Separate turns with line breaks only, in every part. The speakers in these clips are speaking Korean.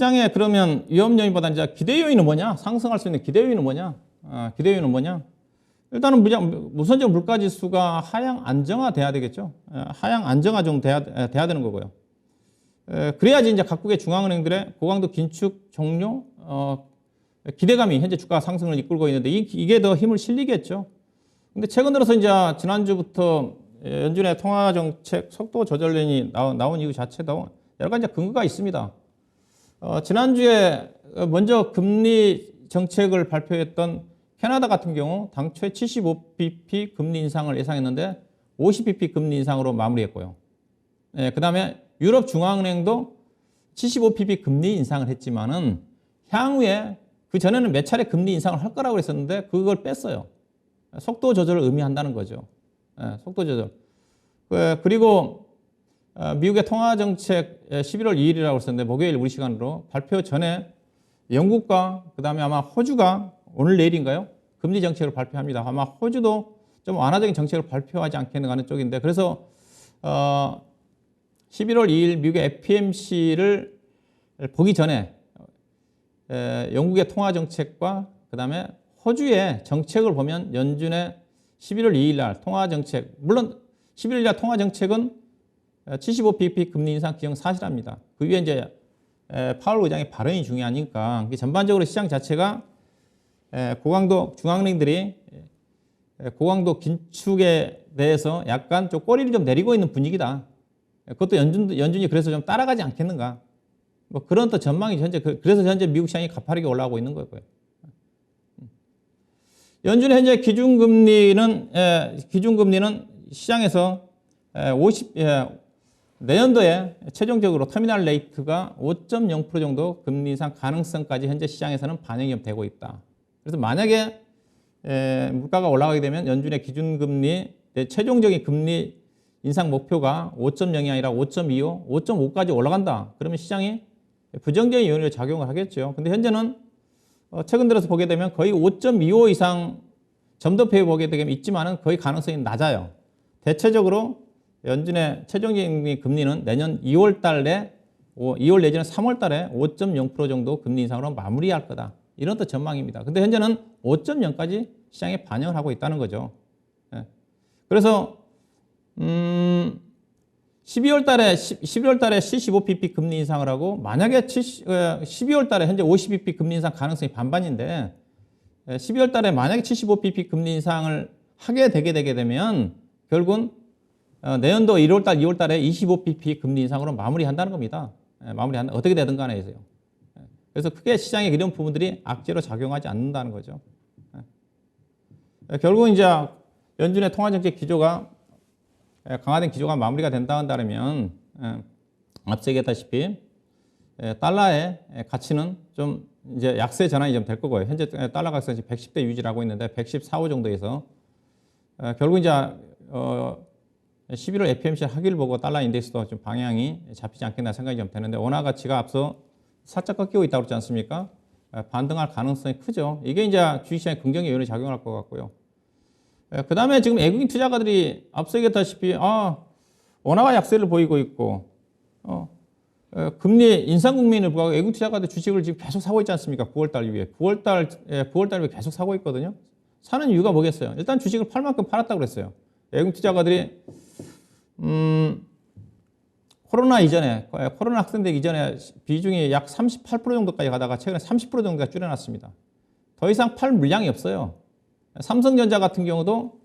시장에 그러면 위험 요인보다 이제 기대 요인은 뭐냐? 상승할 수 있는 기대 요인은 뭐냐? 기대 요인은 뭐냐? 일단은 우선적 물가 지수가 하향 안정화돼야 되겠죠. 하향 안정화 좀 돼야 되는 거고요. 그래야지 이제 각국의 중앙은행들의 고강도 긴축 종료 기대감이 현재 주가 상승을 이끌고 있는데 이게 더 힘을 실리겠죠. 근데 최근 들어서 이제 지난주부터 연준의 통화 정책 속도 조절론이 나온 이유 자체도 여러 가지 근거가 있습니다. 지난주에 먼저 금리 정책을 발표했던 캐나다 같은 경우 당초에 75bp 금리 인상을 예상했는데 50bp 금리 인상으로 마무리했고요. 그 다음에 유럽 중앙은행도 75bp 금리 인상을 했지만은 향후에 그 전에는 몇 차례 금리 인상을 할 거라고 했었는데 그걸 뺐어요. 속도 조절을 의미한다는 거죠. 속도 조절. 그리고 미국의 통화정책 11월 2일이라고 했었는데 목요일 우리 시간으로 발표 전에 영국과 그 다음에 아마 호주가 오늘 내일인가요? 금리 정책을 발표합니다. 아마 호주도 좀 완화적인 정책을 발표하지 않겠는가 하는 쪽인데 그래서 11월 2일 미국의 FOMC를 보기 전에 영국의 통화정책과 그 다음에 호주의 정책을 보면 연준의 11월 2일 날 통화정책, 물론 11일 날 통화정책은 75bp 금리 인상 기정 사실합니다. 그 위에 이제 파월 의장의 발언이 중요하니까 전반적으로 시장 자체가 고강도 중앙은행들이 고강도 긴축에 대해서 약간 좀 꼬리를 좀 내리고 있는 분위기다. 그것도 연준이 그래서 좀 따라가지 않겠는가. 뭐 그런 또 전망이 그래서 현재 미국 시장이 가파르게 올라오고 있는 거고요. 연준의 현재 기준금리는 시장에서 내년도에 최종적으로 터미널 레이트가 5.0% 정도 금리 인상 가능성까지 현재 시장에서는 반영이 되고 있다. 그래서 만약에 물가가 올라가게 되면 연준의 기준금리 최종적인 금리 인상 목표가 5.0이 아니라 5.25, 5.5까지 올라간다. 그러면 시장이 부정적인 요인으로 작용을 하겠죠. 근데 현재는 최근 들어서 보게 되면 거의 5.25 이상 점도표에 보게 되면 있지만은 거의 가능성이 낮아요. 대체적으로 연준의 최종적인 금리는 내년 2월 달에 2월 내지는 3월 달에 5.0% 정도 금리 인상으로 마무리할 거다. 이런 또 전망입니다. 근데 현재는 5.0까지 시장에 반영을 하고 있다는 거죠. 그래서 12월 달에 75bp 금리 인상을 하고 만약에 12월 달에 현재 50bp 금리 인상 가능성이 반반인데 12월 달에 만약에 75bp 금리 인상을 하게 되게 되면 결국은 내년도 1월 달, 2월 달에 25bp 금리 인상으로 마무리한다는 겁니다. 마무리한다. 어떻게 되든 간에 해서요. 그래서 크게 시장에 이런 부분들이 악재로 작용하지 않는다는 거죠. 결국은 이제 연준의 통화정책 기조가 강화된 기조가 마무리가 된다 한다면 앞서 얘기했다시피 달러의 가치는 좀 이제 약세 전환이 좀 될 거고요. 현재 달러 가치가 110대 유지를 하고 있는데 114, 5 정도에서 결국 이제 11월 FOMC 하기를 보고 달러 인덱스도 좀 방향이 잡히지 않겠나 생각이 좀 되는데 원화 가치가 앞서 살짝 꺾이고 있다고 그러지 않습니까? 반등할 가능성이 크죠. 이게 이제 주식시장에 긍정의 요인을 작용할 것 같고요. 그 다음에 지금 외국인 투자가들이 앞서 얘기했다시피 원화가 약세를 보이고 있고 금리 인상 국면을 불구하고 외국인 투자가들 주식을 지금 계속 사고 있지 않습니까? 9월달 이후에 9월달 이후에 계속 사고 있거든요. 사는 이유가 뭐겠어요? 일단 주식을 팔 만큼 팔았다고 그랬어요. 외국인 투자가들이 코로나 확산되기 이전에 비중이 약 38% 정도까지 가다가 최근에 30% 정도가 줄여놨습니다. 더 이상 팔 물량이 없어요. 삼성전자 같은 경우도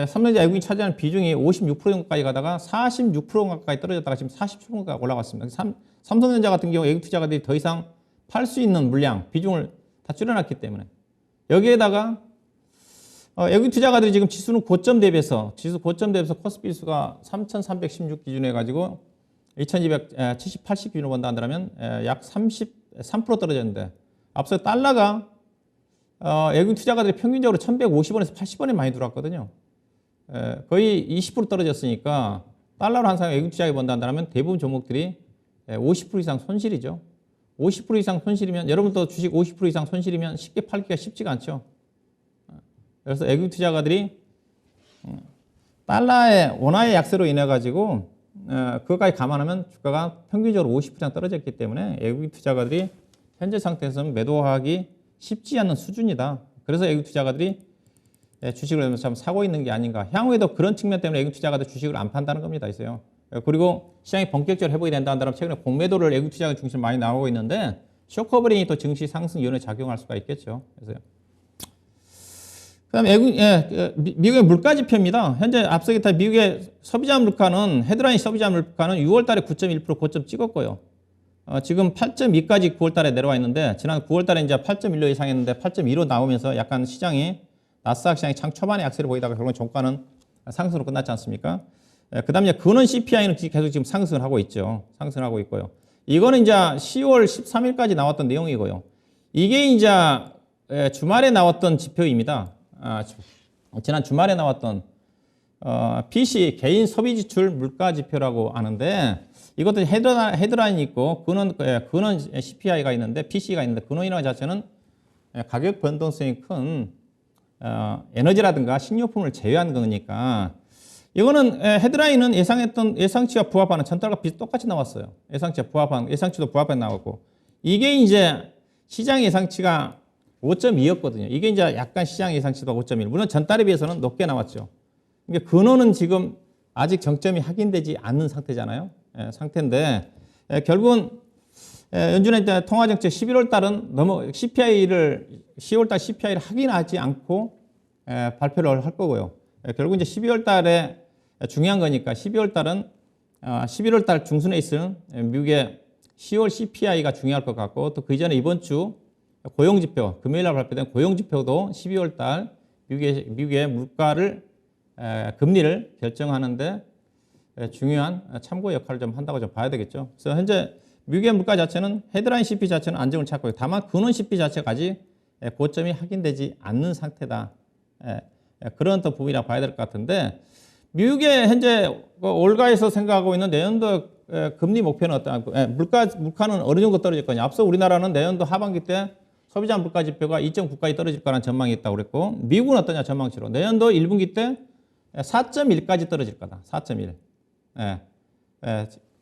삼성전자 외국인 차지하는 비중이 56% 정도까지 가다가 46% 가까이 떨어졌다가 지금 40%가 올라갔습니다. 삼성전자 같은 경우 외국인 투자가들이 더 이상 팔 수 있는 물량, 비중을 다 줄여놨기 때문에 여기에다가 외국인 투자가들이 지금 지수 고점 대비해서 코스피 지수가 3,316 기준으로 해가지고 2,278씩 기준으로 본다 한다면 약 33% 떨어졌는데 앞서 달러가 외국인 투자가들이 평균적으로 1,150원에서 80원에 많이 들어왔거든요. 거의 20% 떨어졌으니까 달러로 항상 외국인 투자에 본다 한다면 대부분 종목들이 50% 이상 손실이죠. 50% 이상 손실이면 여러분도 주식 50% 이상 손실이면 쉽게 팔기가 쉽지가 않죠. 그래서 외국인 투자가들이 달러의 원화의 약세로 인해 가지고 그것까지 감안하면 주가가 평균적으로 50% 떨어졌기 때문에 외국인 투자가들이 현재 상태에서는 매도하기 쉽지 않는 수준이다. 그래서 외국인 투자가들이 주식을 참 사고 있는 게 아닌가. 향후에도 그런 측면 때문에 외국인 투자가들 주식을 안 판다는 겁니다. 있어요. 그리고 시장이 본격적으로 회복이 된다 한다면 최근에 공매도를 외국인 투자가 중심 많이 나오고 있는데 쇼커버링이 또 증시 상승 이온에 작용할 수가 있겠죠. 그래서 그다음에 미국의 물가 지표입니다. 현재 앞서 기타 미국의 소비자 물가는 헤드라인 소비자 물가는 6월 달에 9.1% 고점 찍었고요. 지금 8.2까지 9월 달에 내려와 있는데 지난 9월 달에 이제 8.1로 예상했는데 8.2로 나오면서 약간 시장이 나스닥 시장이 장 초반에 약세를 보이다가 결국은 종가는 상승으로 끝났지 않습니까? 그다음에 근원 CPI는 계속 지금 상승을 하고 있죠. 상승을 하고 있고요. 이거는 이제 10월 13일까지 나왔던 내용이고요. 이게 이제 주말에 나왔던 지표입니다. 지난 주말에 나왔던 PC 개인 소비 지출 물가 지표라고 하는데 이것도 헤드라인이 있고 근원 CPI가 있는데 PC가 있는데 근원이라는 자체는 가격 변동성이 큰 에너지라든가 식료품을 제외한 거니까 이거는 헤드라인은 예상치와 부합하는 전달과 똑같이 나왔어요. 예상치도 부합해 나왔고 이게 이제 시장 예상치가 5.2였거든요. 이게 이제 약간 시장 예상치가 5.1. 물론 전달에 비해서는 높게 나왔죠. 그러니까 근원은 지금 아직 정점이 확인되지 않는 상태잖아요. 상태인데 결국은 연준의 통화정책 11월 달은 CPI를 10월 달 CPI를 확인하지 않고 발표를 할 거고요. 결국 이제 12월 달에 중요한 거니까 12월 달은 11월 달 중순에 있을 미국의 10월 CPI가 중요할 것 같고 또 그 전에 이번 주 고용지표, 금요일 날 발표된 고용지표도 12월 달 미국의 물가를 금리를 결정하는데 중요한 참고 역할을 좀 한다고 좀 봐야 되겠죠. 그래서 현재 미국의 물가 자체는 헤드라인 CPI 자체는 안정을 찾고 있고 다만 근원 CPI 자체가 아직 고점이 확인되지 않는 상태다. 그런 또 부분이라고 봐야 될 것 같은데 미국의 현재 올가에서 생각하고 있는 내년도 금리 목표는 물가는 어느 정도 떨어질 거냐. 앞서 우리나라는 내년도 하반기 때 소비자 물가 지표가 2.9까지 떨어질 거라는 전망이 있다고 그랬고 미국은 어떠냐 전망치로 내년도 1분기 때 4.1까지 떨어질 거다. 4.1.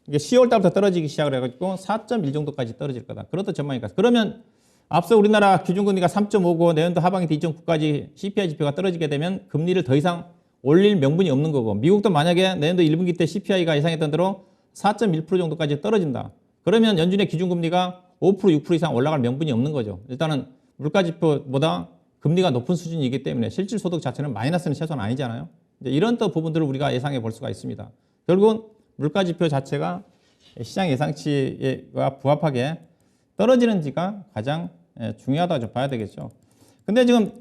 이게 10월 달부터 떨어지기 시작을 해가지고 4.1 정도까지 떨어질 거다. 그렇다 전망이니까. 그러면 앞서 우리나라 기준금리가 3.5고 내년도 하반기 때 2.9까지 CPI 지표가 떨어지게 되면 금리를 더 이상 올릴 명분이 없는 거고 미국도 만약에 내년도 1분기 때 CPI가 예상했던 대로 4.1% 정도까지 떨어진다. 그러면 연준의 기준금리가 5%, 6% 이상 올라갈 명분이 없는 거죠. 일단은 물가지표보다 금리가 높은 수준이기 때문에 실질 소득 자체는 마이너스는 최소한 아니잖아요. 이제 이런 또 부분들을 우리가 예상해 볼 수가 있습니다. 결국은 물가지표 자체가 시장 예상치와 부합하게 떨어지는지가 가장 중요하다고 좀 봐야 되겠죠. 근데 지금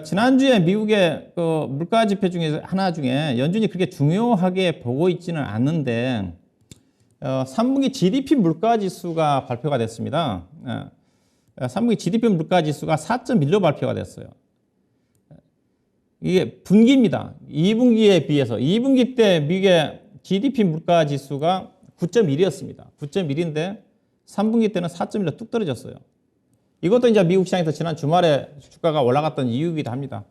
지난주에 미국의 그 물가지표 중에서 하나 중에 연준이 그렇게 중요하게 보고 있지는 않는데 3분기 GDP 물가지수가 발표가 됐습니다. 3분기 GDP 물가지수가 4.1로 발표가 됐어요. 이게 분기입니다. 2분기에 비해서 2분기 때 미국의 GDP 물가지수가 9.1이었습니다. 9.1인데 3분기 때는 4.1로 뚝 떨어졌어요. 이것도 이제 미국 시장에서 지난 주말에 주가가 올라갔던 이유이기도 합니다.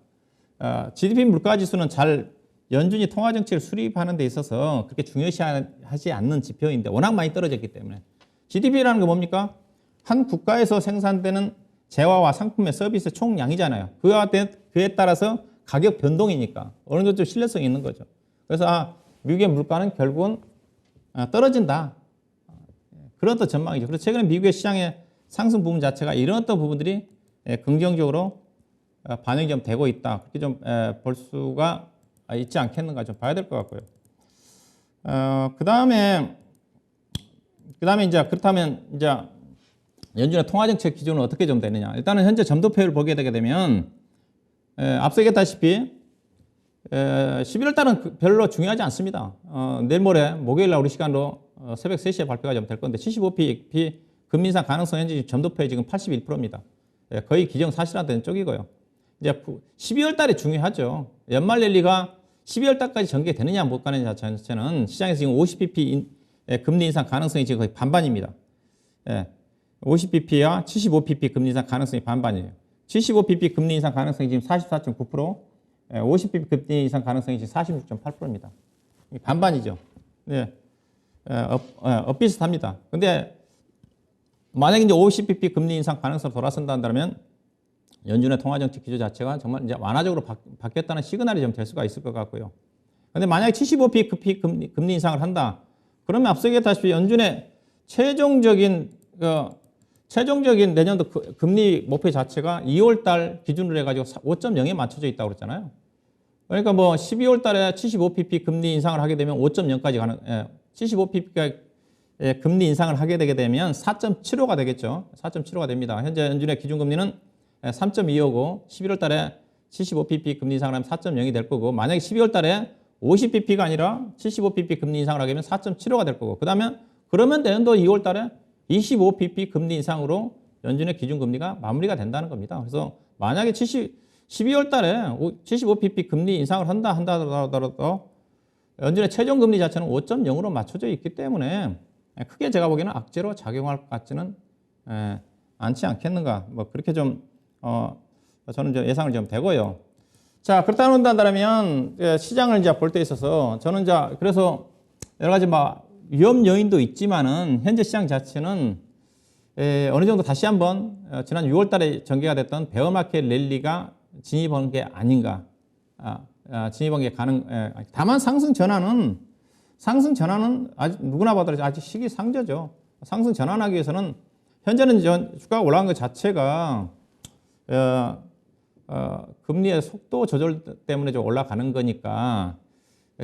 GDP 물가지수는 잘 연준이 통화정책을 수립하는 데 있어서 그렇게 중요시하지 않는 지표인데 워낙 많이 떨어졌기 때문에 GDP라는 건 뭡니까? 한 국가에서 생산되는 재화와 상품의 서비스 총량이잖아요. 그에 따라서 가격 변동이니까 어느 정도 신뢰성이 있는 거죠. 그래서 미국의 물가는 결국은 떨어진다. 그런 또 전망이죠. 그래서 최근에 미국의 시장의 상승 부분 자체가 이런 어떤 부분들이 긍정적으로 반영이 좀 되고 있다. 그렇게 좀 볼 수가 있지 않겠는가 좀 봐야 될 것 같고요. 그 다음에 이제 그렇다면 이제 연준의 통화정책 기준은 어떻게 좀 되느냐. 일단은 현재 점도표를 보게 되게 되면 앞서 얘기했다시피 11월 달은 별로 중요하지 않습니다. 내일 모레 목요일 날 우리 시간으로 새벽 3시에 발표가 좀 될 건데 75pp 금리 인상 가능성 현재 점도표에 지금 81%입니다. 거의 기정사실화된 쪽이고요. 이제 12월 달에 중요하죠. 연말 랠리가 12월 달까지 전개되느냐 못 가느냐 자체는 시장에서 지금 50pp 금리 인상 가능성이 지금 거의 반반입니다. 50pp와 75pp 금리 인상 가능성이 반반이에요. 75pp 금리 인상 가능성이 지금 44.9%, 50pp 금리 인상 가능성이 지금 46.8%입니다. 반반이죠. 예, 비슷합니다. 근데 만약에 이제 50bp 금리 인상 가능성을 돌아선다 한다면 연준의 통화정책 기조 자체가 정말 이제 완화적으로 바뀌었다는 시그널이 좀 될 수가 있을 것 같고요. 근데 만약에 75bp 금리 인상을 한다. 그러면 앞서 얘기했다시피 연준의 최종적인 내년도 금리 목표 자체가 2월 달 기준으로 해가지고 5.0에 맞춰져 있다고 그랬잖아요. 그러니까 뭐 12월 달에 75bp 금리 인상을 하게 되면 5.0까지 가는, 75bp가 금리 인상을 하게 되게 되면 4.75가 되겠죠. 4.75가 됩니다. 현재 연준의 기준금리는 3.25고 11월 달에 75bp 금리 인상을 하면 4.0이 될 거고, 만약에 12월 달에 50bp가 아니라 75bp 금리 인상을 하게 되면 4.75가 될 거고, 그러면 내년도 2월 달에 25bp 금리 인상으로 연준의 기준금리가 마무리가 된다는 겁니다. 그래서 만약에 12월 달에 75bp 금리 인상을 한다 하더라도 연준의 최종 금리 자체는 5.0으로 맞춰져 있기 때문에 크게 제가 보기에는 악재로 작용할 것 같지는 않지 않겠는가. 뭐 그렇게 좀 저는 예상을 좀 되고요. 자, 그렇다 한다면 시장을 이제 볼 때 있어서 저는 그래서 여러 가지 위험 요인도 있지만은 현재 시장 자체는 어느 정도 다시 한번 지난 6월 달에 전개가 됐던 베어마켓 랠리가 진입한 게 아닌가. 진입한 게 다만 상승 전환은 아직 누구나 봐도 아직 시기상조죠. 상승 전환하기 위해서는 현재는 주가가 올라간 것 자체가 금리의 속도 조절 때문에 좀 올라가는 거니까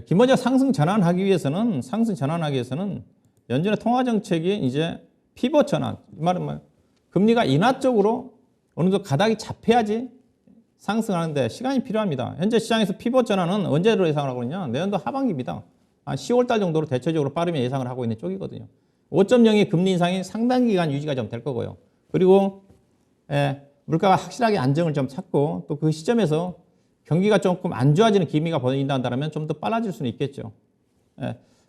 기본적으로 상승 전환하기 위해서는 연준의 통화 정책이 이제 피벗 전환, 이 말은 금리가 인하 쪽으로 어느 정도 가닥이 잡혀야지 상승하는데 시간이 필요합니다. 현재 시장에서 피벗 전환은 언제로 예상을 하고 있냐? 내년도 하반기입니다. 한 10월 달 정도로 대체적으로 빠르면 예상을 하고 있는 쪽이거든요. 5.0의 금리 인상이 상당 기간 유지가 좀 될 거고요. 그리고 물가가 확실하게 안정을 좀 찾고 또 그 시점에서 경기가 조금 안 좋아지는 기미가 보인다 한다면 좀 더 빨라질 수는 있겠죠.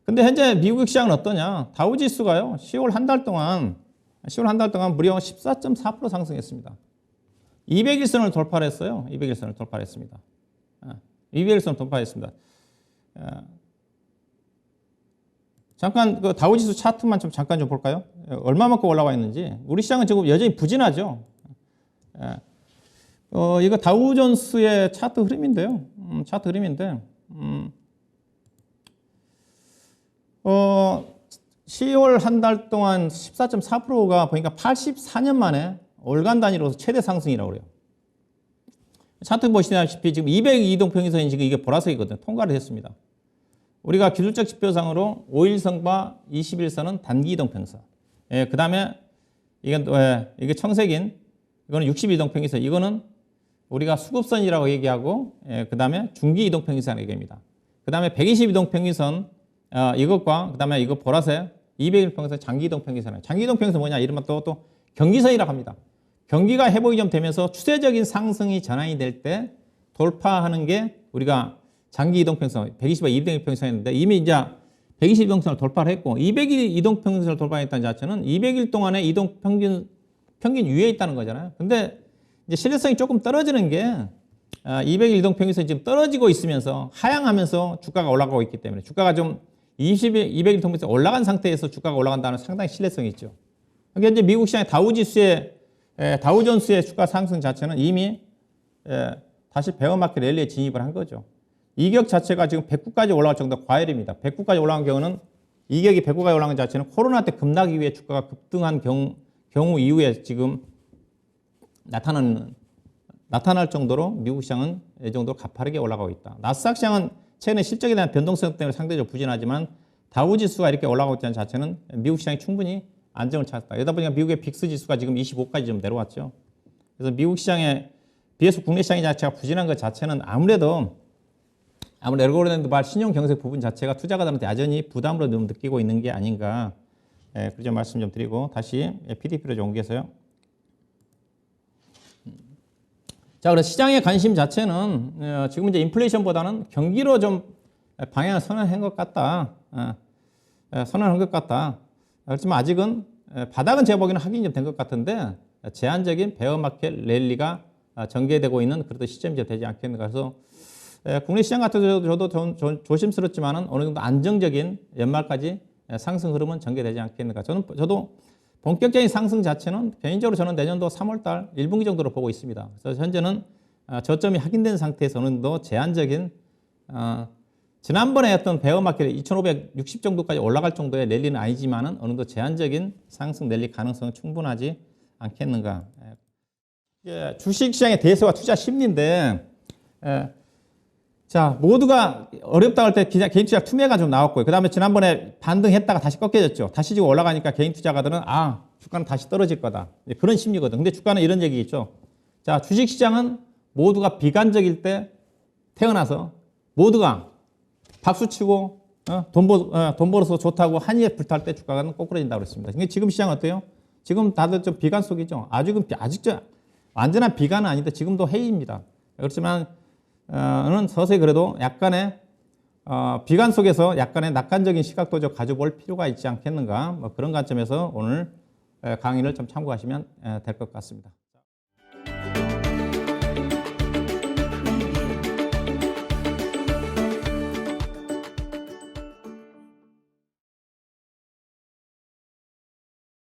근데 현재 미국 시장은 어떠냐? 다우지수가요. 10월 한 달 동안 무려 14.4% 상승했습니다. 200일선을 돌파를 했어요. 200일선을 돌파했습니다. 200일선을 돌파했습니다. 잠깐 그 다우지수 차트만 잠깐 좀 볼까요? 얼마만큼 올라와 있는지. 우리 시장은 지금 여전히 부진하죠. 이거 다우존스의 차트 흐름인데요. 차트 흐름인데, 10월 한 달 동안 14.4%가 보니까 84년 만에 월간 단위로서 최대 상승이라고 그래요. 차트 보시다시피 지금 202이동평균선이 지금 이게 보라색이거든요. 통과를 했습니다. 우리가 기술적 지표상으로 5일선과 20일선은 단기 이동평균선. 그 다음에 이게 청색인 이거는 60이동평균선. 이거는 우리가 수급선이라고 얘기하고, 그 다음에 중기 이동평균선이라고 얘기합니다. 그 다음에 120이동평균선, 이것과 그 다음에 이거 보라색 200일평균선 장기 이동평균선. 장기 이동평균선 뭐냐? 이름은 또 경기선이라고 합니다. 경기가 회복이 좀 되면서 추세적인 상승이 전환이 될 때 돌파하는 게 우리가 장기 이동평균선, 120과 200일평균선이었는데 이미 이제 120이동평균선을 돌파를 했고 200일 이동평균선을 돌파했다는 자체는 200일 동안의 이동평균 위에 있다는 거잖아요. 근데 이제 신뢰성이 조금 떨어지는 게 200일 이동평균선이 지금 떨어지고 있으면서 하향하면서 주가가 올라가고 있기 때문에 주가가 좀 200일 이동평균선 올라간 상태에서 주가가 올라간다는 상당히 신뢰성이 있죠. 그러니까 이제 미국 시장의 다우존스의 주가 상승 자체는 이미 다시 베어마켓 랠리에 진입을 한 거죠. 이격 자체가 지금 109까지 올라갈 정도가 과열입니다. 109까지 올라간 경우는 이격이 109까지 올라간 자체는 코로나 때 급락 이후에 주가가 급등한 경우 이후에 지금 나타날 정도로 미국 시장은 이 정도로 가파르게 올라가고 있다. 나스닥 시장은 최근에 실적에 대한 변동성 때문에 상대적으로 부진하지만 다우지수가 이렇게 올라가고 있다는 자체는 미국 시장이 충분히 안정을 찾았다. 이러다 보니까 미국의 빅스 지수가 지금 25까지 좀 내려왔죠. 그래서 미국 시장에 비해서 국내 시장이 자체가 부진한 것 자체는 아무래도 에르고랜드발 신용 경색 부분 자체가 투자가들한테 여전히 부담으로 좀 느끼고 있는 게 아닌가. 그런 말씀 좀 드리고 다시 PDP로 좀 옮겨서요. 자, 그래서 시장의 관심 자체는 지금 이제 인플레이션보다는 경기로 좀 방향을 선언한 것 같다. 그렇지만 아직은 바닥은 제가 보기에는 확인이 좀 된 것 같은데 제한적인 베어마켓 랠리가 전개되고 있는 그런 시점이 되지 않겠는가. 그래서 국내 시장 같은 저도 조심스럽지만은 어느 정도 안정적인 연말까지 상승 흐름은 전개되지 않겠는가. 저도 본격적인 상승 자체는 개인적으로 저는 내년도 3월달 1분기 정도로 보고 있습니다. 그래서 현재는 저점이 확인된 상태에서 어느 정도 제한적인 지난번에 어떤 베어마켓 2,560 정도까지 올라갈 정도의 랠리는 아니지만은 어느 정도 제한적인 상승 랠리 가능성은 충분하지 않겠는가. 주식시장의 대세와 투자 심리인데, 자, 모두가 어렵다고 할 때 개인 투자 투매가 좀 나왔고요. 그 다음에 지난번에 반등했다가 다시 꺾여졌죠. 다시 지금 올라가니까 개인 투자가들은 주가는 다시 떨어질 거다. 그런 심리거든. 근데 주가는 이런 얘기 있죠. 자, 주식시장은 모두가 비관적일 때 태어나서 모두가 박수치고 돈 벌어서 좋다고 한이에 불탈 때 주가는 꼬꾸라진다고 그랬습니다. 근데 지금 시장 어때요? 지금 다들 좀 비관 속이죠. 아직 완전한 비관은 아닌데 지금도 해이입니다. 그렇지만 는 서서히 그래도 약간의 비관 속에서 약간의 낙관적인 시각도 좀 가져볼 필요가 있지 않겠는가. 뭐 그런 관점에서 오늘 강의를 좀 참고하시면 될 것 같습니다.